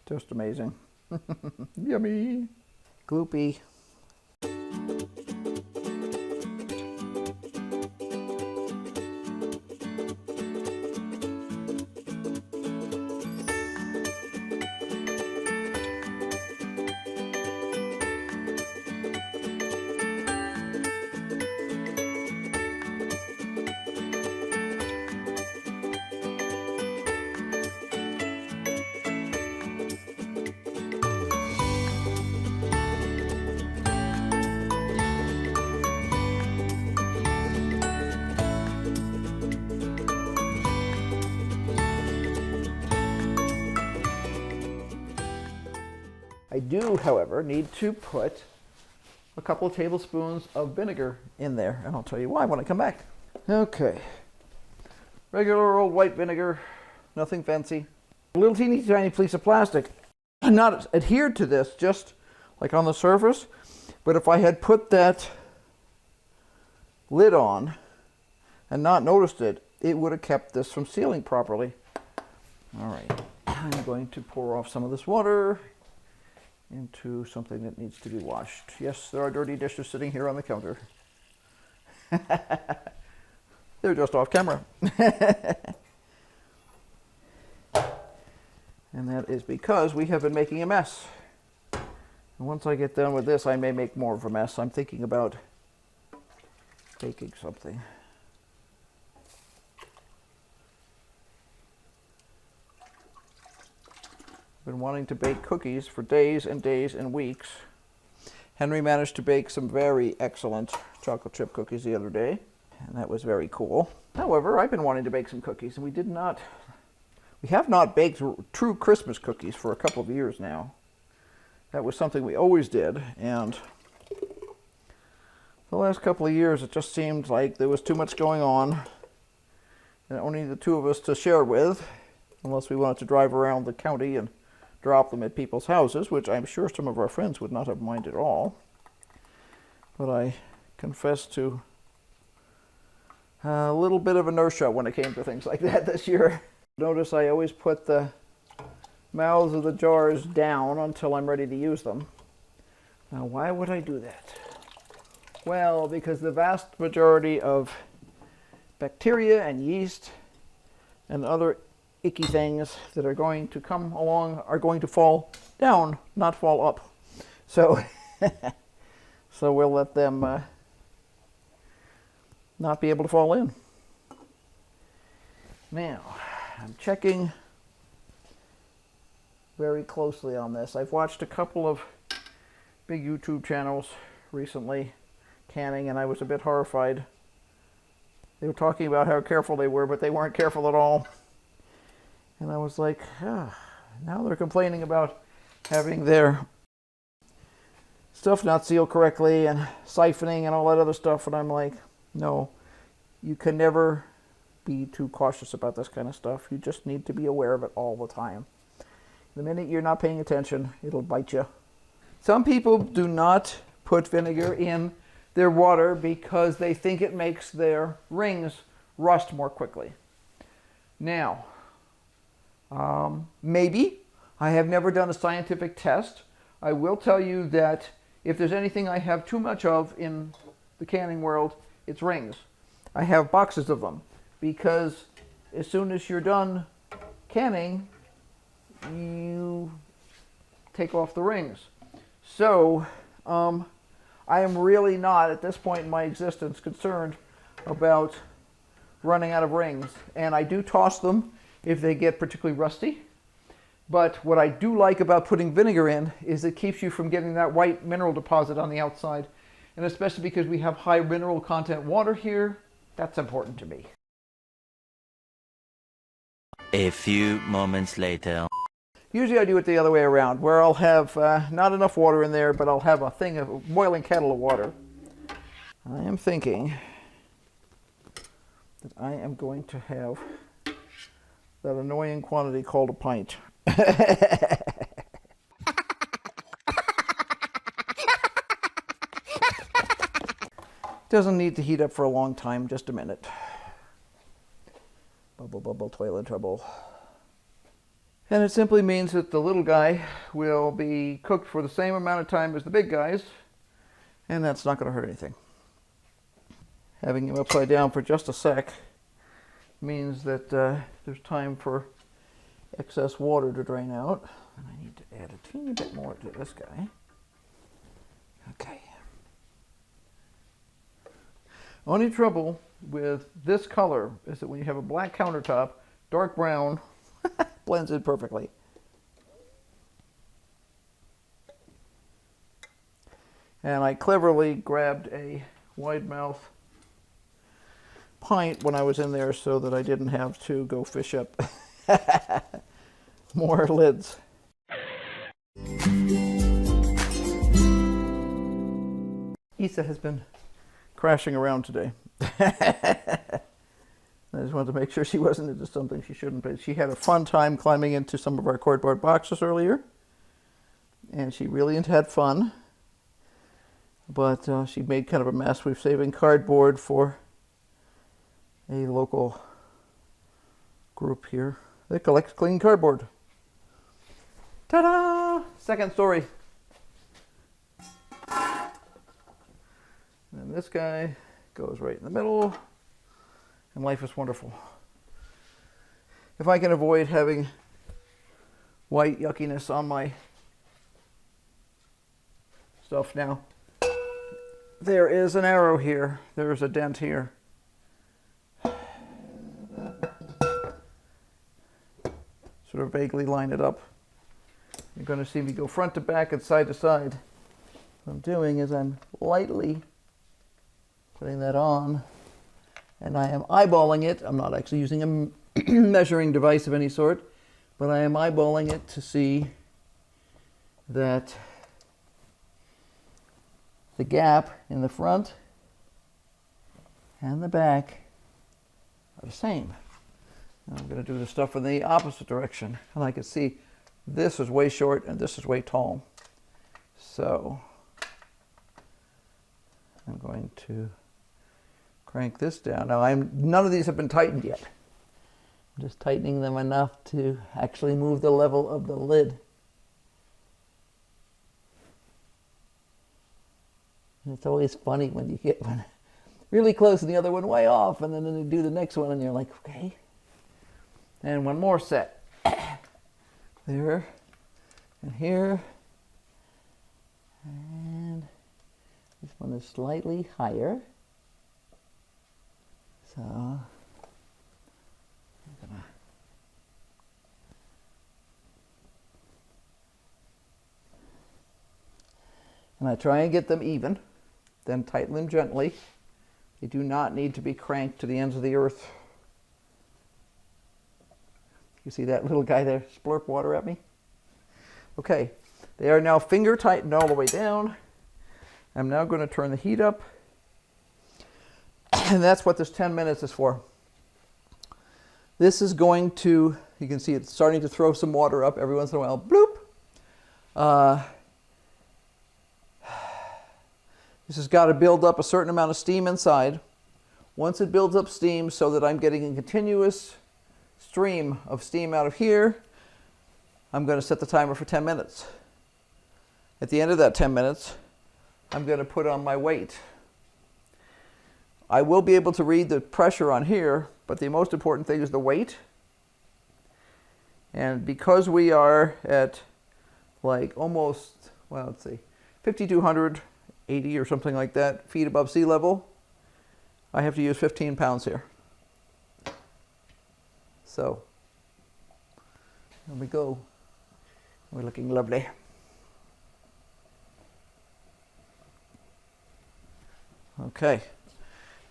Just amazing. Yummy. Gloopy. I do, however, need to put a couple of tablespoons of vinegar in there, and I'll tell you why when I come back. Okay, regular old white vinegar, nothing fancy. A little teeny tiny piece of plastic, not adhered to this, just like on the surface, but if I had put that lid on and not noticed it, it would have kept this from sealing properly. All right, I'm going to pour off some of this water into something that needs to be washed. Yes, there are dirty dishes sitting here on the counter. They're just off camera. And that is because we have been making a mess. And once I get done with this, I may make more of a mess. I'm thinking about baking something. Been wanting to bake cookies for days and days and weeks. Henry managed to bake some very excellent chocolate chip cookies the other day, and that was very cool. However, I've been wanting to bake some cookies, and we have not baked true Christmas cookies for a couple of years now. That was something we always did, and the last couple of years it just seemed like there was too much going on, and only the two of us to share with, unless we wanted to drive around the county and drop them at people's houses, which I'm sure some of our friends would not have minded at all. But I confess to a little bit of inertia when it came to things like that this year. Notice I always put the mouths of the jars down until I'm ready to use them. Now, why would I do that? Well, because the vast majority of bacteria and yeast and other icky things that are going to come along are going to fall down, not fall up. So, so we'll let them not be able to fall in. Now, I'm checking very closely on this. I've watched a couple of big YouTube channels recently canning, and I was a bit horrified. They were talking about how careful they were, but they weren't careful at all. And I was like, now they're complaining about having their stuff not sealed correctly and siphoning and all that other stuff. And I'm like, no, you can never be too cautious about this kind of stuff. You just need to be aware of it all the time. The minute you're not paying attention, it'll bite you. Some people do not put vinegar in their water because they think it makes their rings rust more quickly. Now, maybe. I have never done a scientific test. I will tell you that if there's anything I have too much of in the canning world, it's rings. I have boxes of them because as soon as you're done canning, you take off the rings. So I am really not, at this point in my existence, concerned about running out of rings. And I do toss them if they get particularly rusty. But what I do like about putting vinegar in is it keeps you from getting that white mineral deposit on the outside. And especially because we have high mineral content water here, that's important to me. A few moments later. Usually I do it the other way around, where I'll have not enough water in there, but I'll have a boiling kettle of water. I am thinking that I am going to have that annoying quantity called a pint. Doesn't need to heat up for a long time, just a minute. Bubble, bubble, toilet trouble. And it simply means that the little guy will be cooked for the same amount of time as the big guys, and that's not going to hurt anything. Having him upside down for just a sec means that there's time for excess water to drain out. And I need to add a teeny bit more to this guy. Okay. Only trouble with this color is that when you have a black countertop, dark brown blends in perfectly. And I cleverly grabbed a wide mouth pint when I was in there so that I didn't have to go fish up more lids. Isa has been crashing around today. I just wanted to make sure she wasn't into something she shouldn't be. She had a fun time climbing into some of our cardboard boxes earlier, and she really had fun. But she made kind of a mess. We're saving cardboard for a local group here. They collect clean cardboard. Ta-da! Second story. And this guy goes right in the middle, and life is wonderful. If I can avoid having white yuckiness on my stuff now. There is an arrow here. There's a dent here. Sort of vaguely line it up. You're going to see me go front to back and side to side. What I'm doing is I'm lightly putting that on, and I am eyeballing it. I'm not actually using a measuring device of any sort, but I am eyeballing it to see that the gap in the front and the back are the same. Now I'm going to do the stuff in the opposite direction, and I can see this is way short and this is way tall. So I'm going to crank this down. Now none of these have been tightened yet. I'm just tightening them enough to actually move the level of the lid. And it's always funny when you get one really close and the other one way off, and then you do the next one and you're like, okay. And one more set. There and here. And this one is slightly higher. So I'm gonna and I try and get them even, then tighten them gently. They do not need to be cranked to the ends of the earth. You see that little guy there splurp water at me? Okay, they are now finger tightened all the way down. I'm now going to turn the heat up. And that's what this 10 minutes is for. This is going to, you can see it's starting to throw some water up every once in a while. Bloop! This has got to build up a certain amount of steam inside. Once it builds up steam so that I'm getting a continuous stream of steam out of here, I'm going to set the timer for 10 minutes. At the end of that 10 minutes, I'm going to put on my weight. I will be able to read the pressure on here, but the most important thing is the weight. And because we are at like almost, well, let's see, 5,280 or something like that feet above sea level, I have to use 15 pounds here. So, here we go. We're looking lovely. Okay.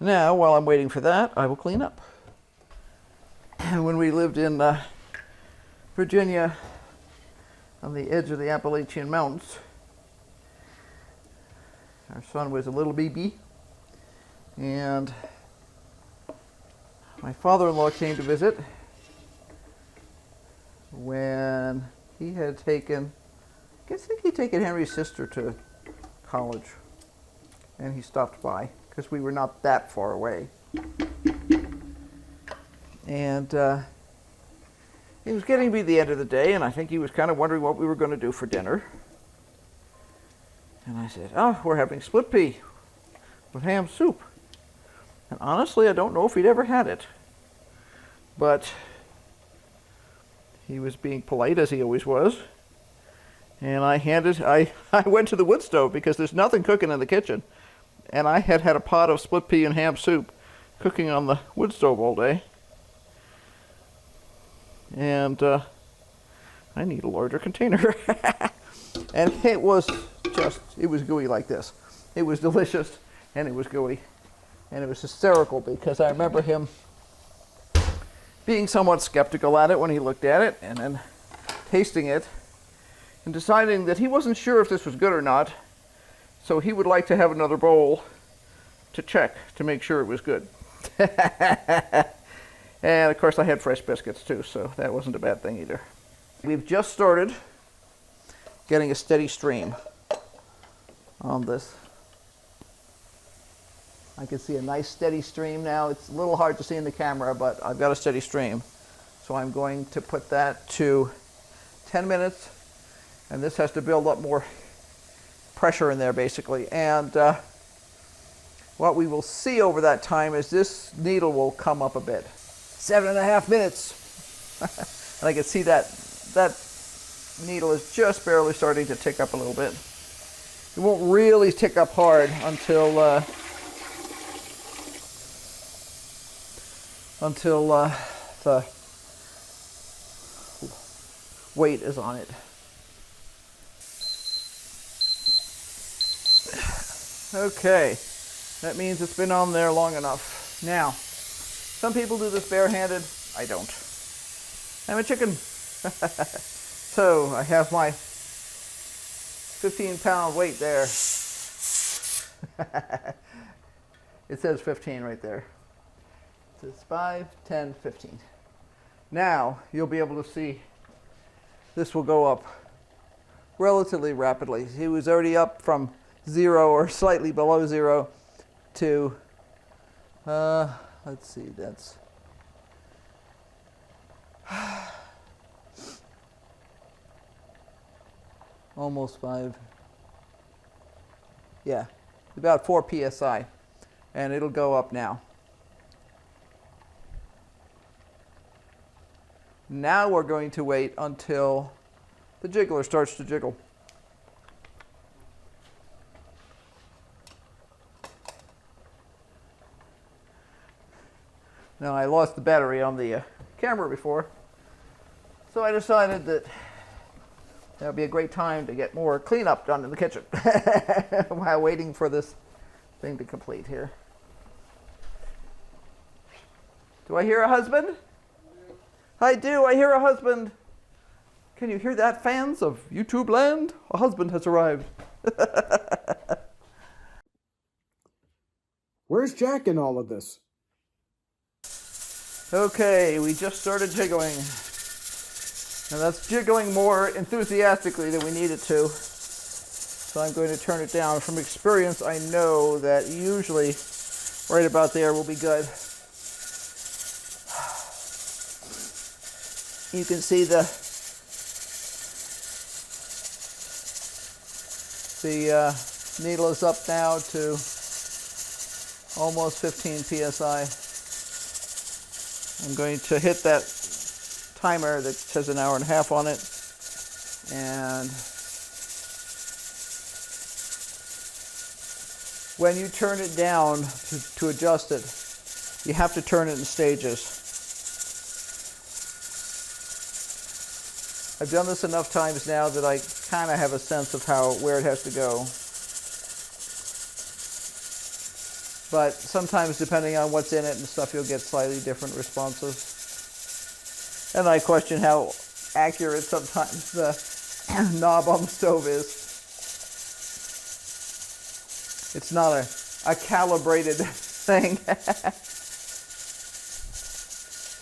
Now, while I'm waiting for that, I will clean up. And when we lived in Virginia, on the edge of the Appalachian Mountains, our son was a little baby, and my father-in-law came to visit when he had taken, I think he'd taken Henry's sister to college, and he stopped by because we were not that far away. And It was getting to be the end of the day, and I think he was kind of wondering what we were going to do for dinner. And I said, oh, we're having split pea with ham soup. And honestly, I don't know if he'd ever had it. But he was being polite, as he always was. And I went to the wood stove because there's nothing cooking in the kitchen. And I had had a pot of split pea and ham soup cooking on the wood stove all day. And I need a larger container. And it was gooey like this. It was delicious, and it was gooey. And it was hysterical because I remember him being somewhat skeptical at it when he looked at it, and then tasting it, and deciding that he wasn't sure if this was good or not, so he would like to have another bowl to check to make sure it was good. And of course I had fresh biscuits too, so that wasn't a bad thing either. We've just started getting a steady stream on this. I can see a nice steady stream now. It's a little hard to see in the camera, but I've got a steady stream. So I'm going to put that to 10 minutes, and this has to build up more pressure in there basically. And what we will see over that time is this needle will come up a bit. 7.5 minutes. And I can see that needle is just barely starting to tick up a little bit. It won't really tick up hard until the weight is on it. Okay, that means it's been on there long enough. Now, some people do this barehanded. I don't. I'm a chicken. So I have my 15-pound weight there. It says 15 right there. It says 5, 10, 15. Now you'll be able to see this will go up relatively rapidly. He was already up from 0 or slightly below 0 to, let's see, that's almost 5. Yeah, about 4 psi. And it'll go up now. Now we're going to wait until the jiggler starts to jiggle. Now I lost the battery on the camera before, so I decided that that would be a great time to get more cleanup done in the kitchen while waiting for this thing to complete here. Do I hear a husband? I do, I hear a husband. Can you hear that, fans of YouTube land? A husband has arrived. Where's Jack in all of this? Okay, we just started jiggling. Now that's jiggling more enthusiastically than we need it to. So I'm going to turn it down. From experience, I know that usually right about there will be good. You can see the needle is up now to almost 15 psi. I'm going to hit that timer that says an hour and a half on it, and when you turn it down to adjust it, you have to turn it in stages. I've done this enough times now that I kind of have a sense of where it has to go. But sometimes, depending on what's in it and stuff, you'll get slightly different responses. And I question how accurate sometimes the knob on the stove is. It's not a calibrated thing.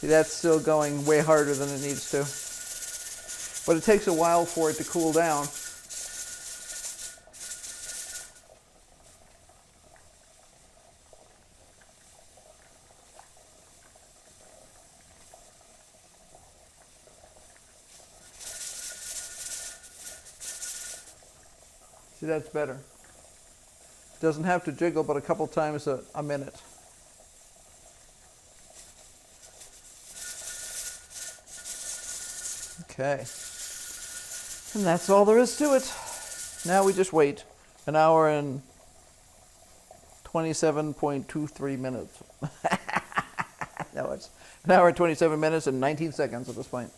See, that's still going way harder than it needs to. But it takes a while for it to cool down. See, that's better. It doesn't have to jiggle but a couple times a minute. Okay. And that's all there is to it. Now we just wait an hour and 27.23 minutes. No, it's an hour and 27 minutes and 19 seconds at this point.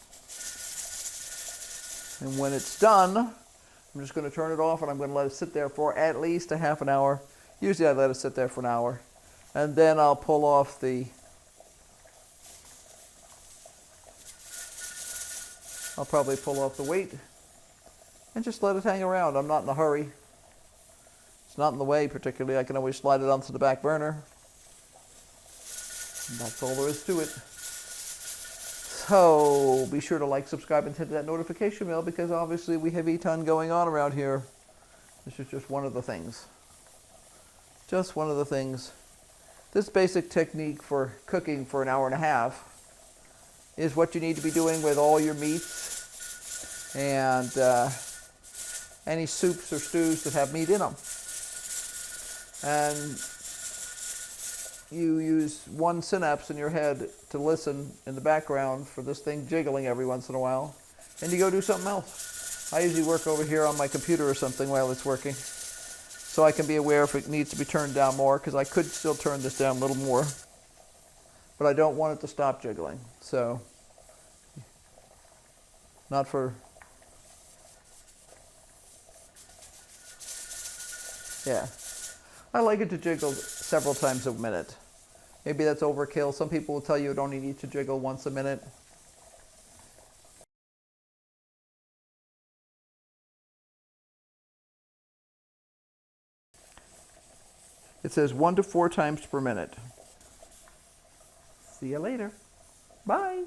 And when it's done, I'm just going to turn it off and I'm going to let it sit there for at least a half an hour. Usually I let it sit there for an hour. And then I'll pull off I'll probably pull off the weight and just let it hang around. I'm not in a hurry. It's not in the way particularly. I can always slide it onto the back burner. And that's all there is to it. So be sure to like, subscribe, and hit that notification bell because obviously we have a ton going on around here. This is just one of the things. Just one of the things. This basic technique for cooking for an hour and a half is what you need to be doing with all your meats and any soups or stews that have meat in them. And you use one synapse in your head to listen in the background for this thing jiggling every once in a while, and you go do something else. I usually work over here on my computer or something while it's working, so I can be aware if it needs to be turned down more, because I could still turn this down a little more, but I don't want it to stop jiggling. So, not for, yeah. I like it to jiggle several times a minute. Maybe that's overkill. Some people will tell you it only needs to jiggle once a minute. It says 1 to 4 times per minute. See you later. Bye.